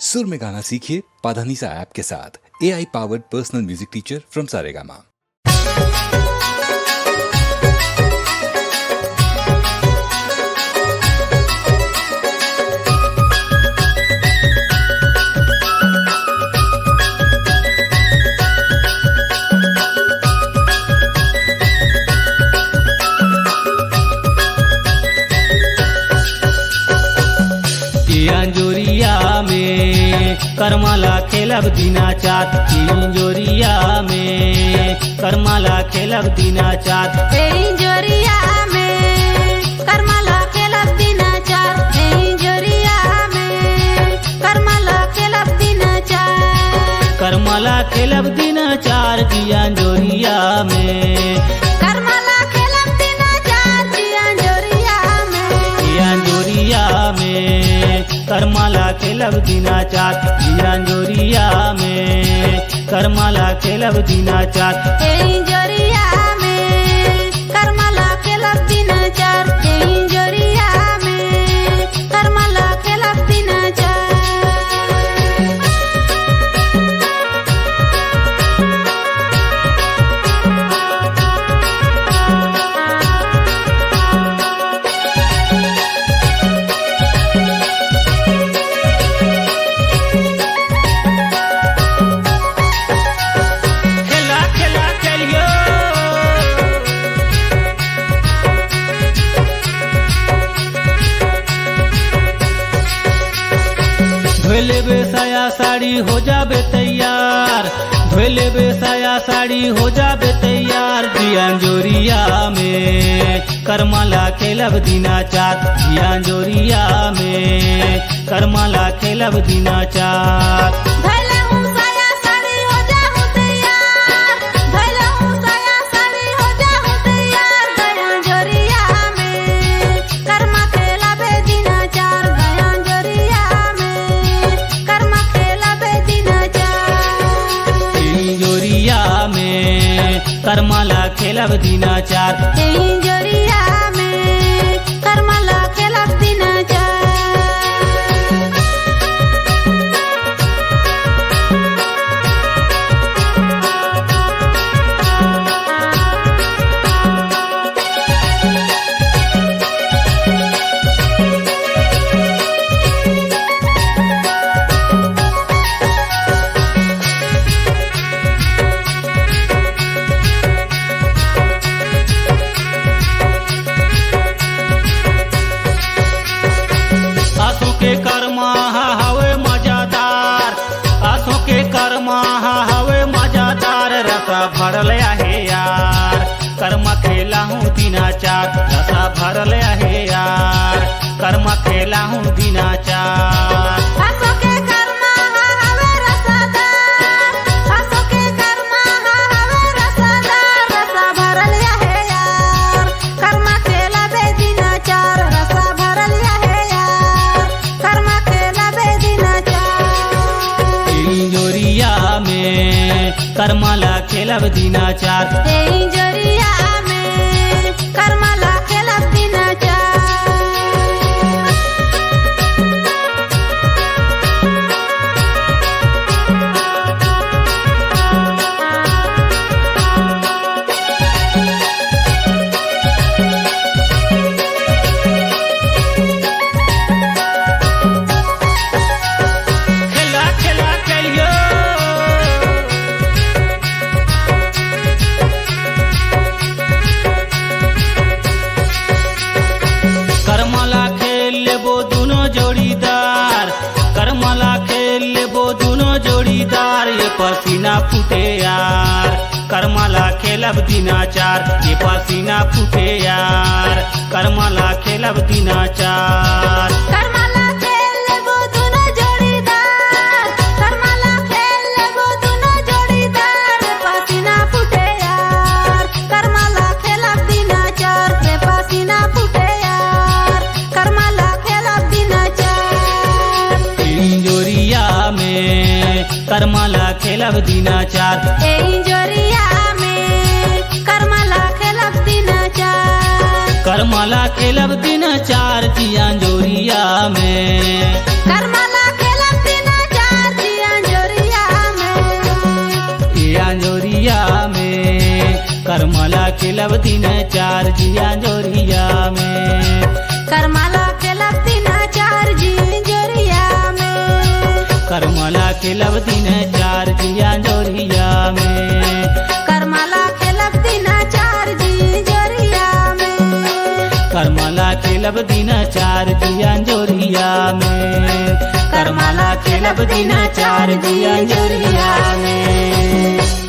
सुर में गाना सीखिए पाधानीसा ऐप के साथ। AI powered personal music teacher from Saregama. अंजोरिया में करमाला खेलब दिनाचात, इंजोरिया में करमाला खेलब दिनाचात, इंजोरिया में करमाला खेलब दिनाचात, इंजोरिया में करमाला खेलब दिनाचात, करमाला खेलब दिनाचार जिया अंजोरिया में, करमाला खेलब दिनाचात अंजोरिया में, अंजोरिया में करमाला खेलब दिनाचात, अंजोरिया में करमाला खेलब दिनाचात, इंजोरिया में करमाला खेलब दिनाचात, इंजोरिया में करमाला खेलब दिनाचात। धोले बेसाया साड़ी हो जाबे तैयार, धोले बेसाया साड़ी हो जाबे तैयार, अंजोरिया में करमाला खेलब दिनाचात, अंजोरिया में करमाला खेलब दिनाचात, भले हूँ साया साड़ी हो जाऊँ तैयार, भले हूँ साया साड़ी हो जाऊँ तैयार, गया अंजोरिया में कर्मा खेलाबे दिनाचार, गया अंजोरिया में कर्मा खेलाबे दिनाचार, इंजोरिया में करमाला खेलब दिनाचार, इंजोरिया में कर्माला खेलब दिनाचार। आंसू के कर्मा हवे मजादार, आंसू के कर्मा हवे मजादार, रसा भरल आहे यार, कर्मा खेला हूँ दिनाचार, रसा भरल आहे यार, कर्मा खेला हूँ दिनाचार, आसो के कर्मा हवे रसादार, आसो के कर्मा हवे रसादार, रसा भरल आहे यार, कर्मा खेलाबे दिनाचार, रसा भरल आहे यार, कर्मा खेलाबे दिनाचार, इंजोरिया में करमाला खेलब दिनाचार, इंजोरिया में कर्माला खेलब दिनाचार। खेला खेला खेलियो करमाला खेल लेबो दोनों जोड़ीदार, करमाला खेल लेबो दोनों जोड़ीदार, ये पसीना फूटे यार, करमाला खेलब दिनाचार, ये पसीना फूटे यार, करमाला खेलब दिनाचार, करमाला खेल लेबो दुनो जोड़ीदार, करमाला खेल लेबो दुनो जोड़ीदार, पसीना फूटे यार, करमाला खेलब दिनाचार, रे पसीना फूटे यार, करमाला खेलब दिनाचार, इंजोरिया में करमाला खेलब दिनाचार, इंजोरिया में करमाला खेलब दिनाचार, करमाला खेलब दिनाचार, अंजोरिया में करमाला खेलब दिनाचार। खेलब दिन चार जिया जोरिया में। करमाला खेलब दिन चार जी जोरिया में। करमाला खेलब दिन चार जिया जोरिया में। करमाला खेलब दिन चार जी जोरिया में। करमाला खेलब दिन चार जिया जोरिया में। करमाला खेलब दिन चार जिया जोरिया में।